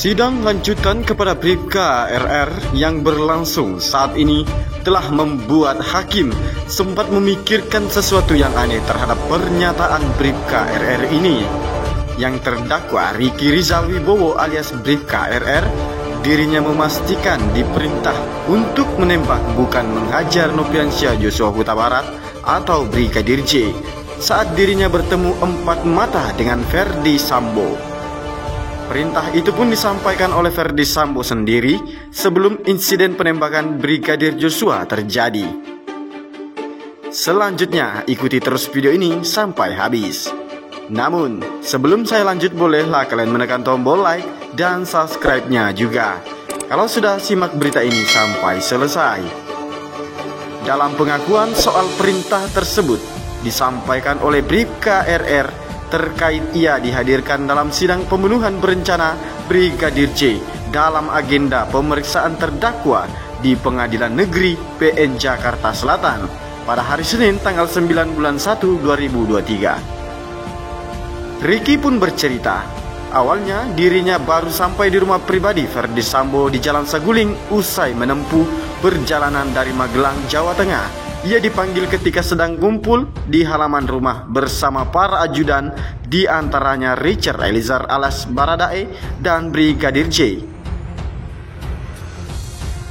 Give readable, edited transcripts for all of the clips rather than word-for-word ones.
Sidang lanjutan kepada Bribka RR yang berlangsung saat ini telah membuat hakim sempat memikirkan sesuatu yang aneh terhadap pernyataan Bribka RR ini. Yang terdakwa Ricky Rizal Wibowo alias Bribka RR, dirinya memastikan diperintah untuk menembak bukan menghajar Nopiansyah Joshua Huta Barat atau Brigadir J saat dirinya bertemu empat mata dengan Ferdi Sambo. Perintah itu pun disampaikan oleh Ferdi Sambo sendiri sebelum insiden penembakan Brigadir Joshua terjadi. Selanjutnya, ikuti terus video ini sampai habis. Namun, sebelum saya lanjut, bolehlah kalian menekan tombol like dan subscribe-nya juga kalau sudah simak berita ini sampai selesai. Dalam pengakuan soal perintah tersebut disampaikan oleh Bribka RR terkait ia dihadirkan dalam sidang pembunuhan berencana Brigadir J dalam agenda pemeriksaan terdakwa di Pengadilan Negeri PN Jakarta Selatan pada hari Senin tanggal 9 bulan 1 2023. Ricky pun bercerita, awalnya dirinya baru sampai di rumah pribadi Ferdi Sambo di Jalan Saguling usai menempuh perjalanan dari Magelang, Jawa Tengah. Ia dipanggil ketika sedang kumpul di halaman rumah bersama para ajudan, di antaranya Richard Eliezer alias Baradae dan Brigadir J.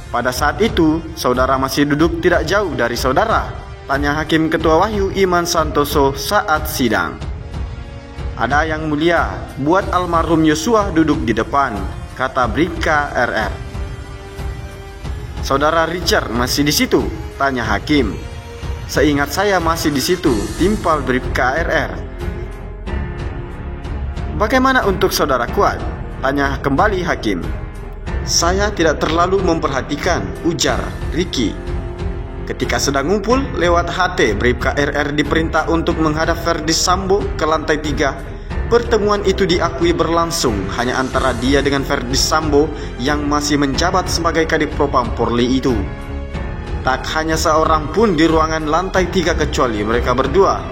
Pada saat itu, saudara masih duduk tidak jauh dari saudara, tanya Hakim Ketua Wahyu Iman Santoso saat sidang. Ada yang mulia, buat almarhum Yosua duduk di depan, kata Bribka RR. Saudara Richard masih di situ, tanya Hakim. Seingat saya masih di situ, timpal Bribka RR. Bagaimana untuk saudara Kuat? Tanya kembali Hakim. Saya tidak terlalu memperhatikan, ujar Ricky. Ketika sedang ngumpul, lewat HT Bribka RR diperintah untuk menghadap Ferdi Sambo ke lantai 3. Pertemuan itu diakui berlangsung hanya antara dia dengan Ferdi Sambo yang masih menjabat sebagai Kadif Propam Polri itu. Tak hanya seorang pun di ruangan lantai 3 kecuali mereka berdua.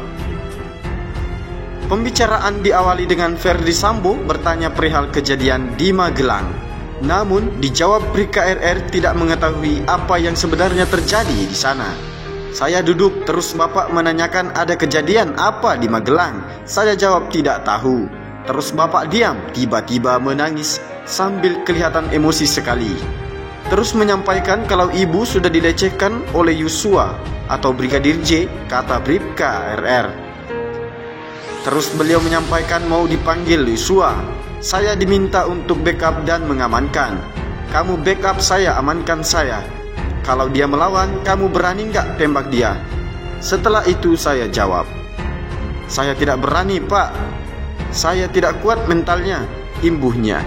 Pembicaraan diawali dengan Ferdi Sambo bertanya perihal kejadian di Magelang. Namun dijawab Bribka RR tidak mengetahui apa yang sebenarnya terjadi di sana. Saya duduk, terus Bapak menanyakan ada kejadian apa di Magelang. Saya jawab tidak tahu. Terus Bapak diam, tiba-tiba menangis sambil kelihatan emosi sekali. Terus menyampaikan kalau ibu sudah dilecehkan oleh Yosua atau Brigadir J, kata Bribka RR. Terus beliau menyampaikan mau dipanggil Yosua. Saya diminta untuk backup dan mengamankan. Kamu backup saya, amankan saya. Kalau dia melawan, kamu berani nggak tembak dia? Setelah itu saya jawab, saya tidak berani, Pak. Saya tidak kuat mentalnya, imbuhnya.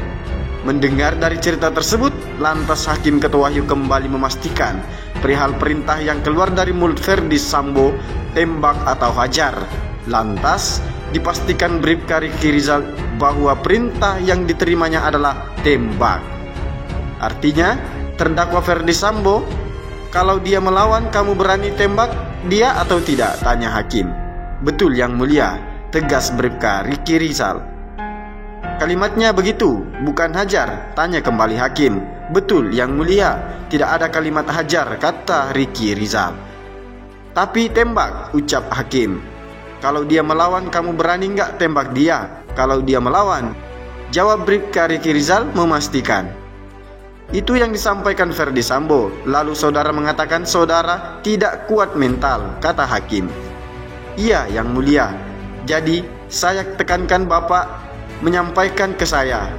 Mendengar dari cerita tersebut, lantas Hakim Ketua Wahyu kembali memastikan perihal perintah yang keluar dari mulut Ferdi Sambo, tembak atau hajar. Lantas dipastikan Bribka Ricky Rizal bahwa perintah yang diterimanya adalah tembak. Artinya, terdakwa Ferdi Sambo, kalau dia melawan, kamu berani tembak dia atau tidak? Tanya Hakim. Betul yang mulia, tegas Bribka Ricky Rizal. Kalimatnya begitu, bukan hajar, tanya kembali Hakim. Betul yang mulia, tidak ada kalimat hajar, kata Ricky Rizal. Tapi tembak, ucap Hakim. Kalau dia melawan, kamu berani nggak tembak dia? Kalau dia melawan, jawab Bribka Ricky Rizal memastikan. Itu yang disampaikan Ferdi Sambo. Lalu saudara mengatakan saudara tidak kuat mental, kata Hakim. Iya yang mulia. Jadi saya tekankan Bapak menyampaikan ke saya,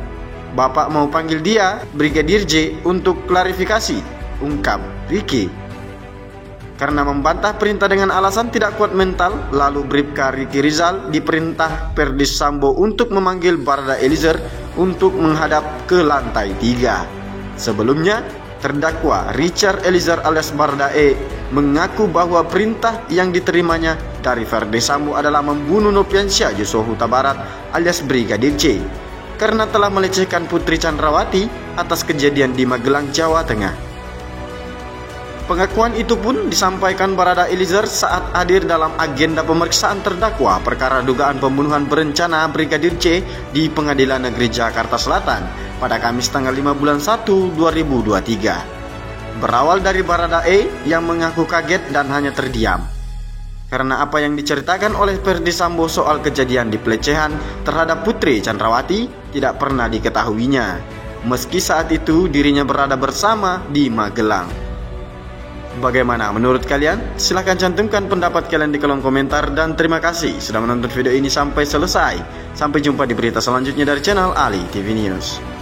Bapak mau panggil dia, Brigadir J, untuk klarifikasi, ungkap Ricky. Karena membantah perintah dengan alasan tidak kuat mental, lalu Bribka Ricky Rizal diperintah Ferdi Sambo untuk memanggil Barada Eliezer untuk menghadap ke lantai 3. Sebelumnya, terdakwa Richard Eliezer alias Baradae mengaku bahwa perintah yang diterimanya dari Ferdi Sambo adalah membunuh Nopiansyah Joshua Huta Barat alias Brigadir J karena telah melecehkan Putri Chandrawati atas kejadian di Magelang, Jawa Tengah. Pengakuan itu pun disampaikan Barada Eliezer saat hadir dalam agenda pemeriksaan terdakwa perkara dugaan pembunuhan berencana Brigadir C di Pengadilan Negeri Jakarta Selatan pada Kamis tanggal 5 bulan 1 2023. Berawal dari Barada E yang mengaku kaget dan hanya terdiam karena apa yang diceritakan oleh Ferdy Sambo soal kejadian di pelecehan terhadap Putri Chandrawati tidak pernah diketahuinya, meski saat itu dirinya berada bersama di Magelang. Bagaimana menurut kalian? Silahkan cantumkan pendapat kalian di kolom komentar dan terima kasih sudah menonton video ini sampai selesai. Sampai jumpa di berita selanjutnya dari channel Ali TV News.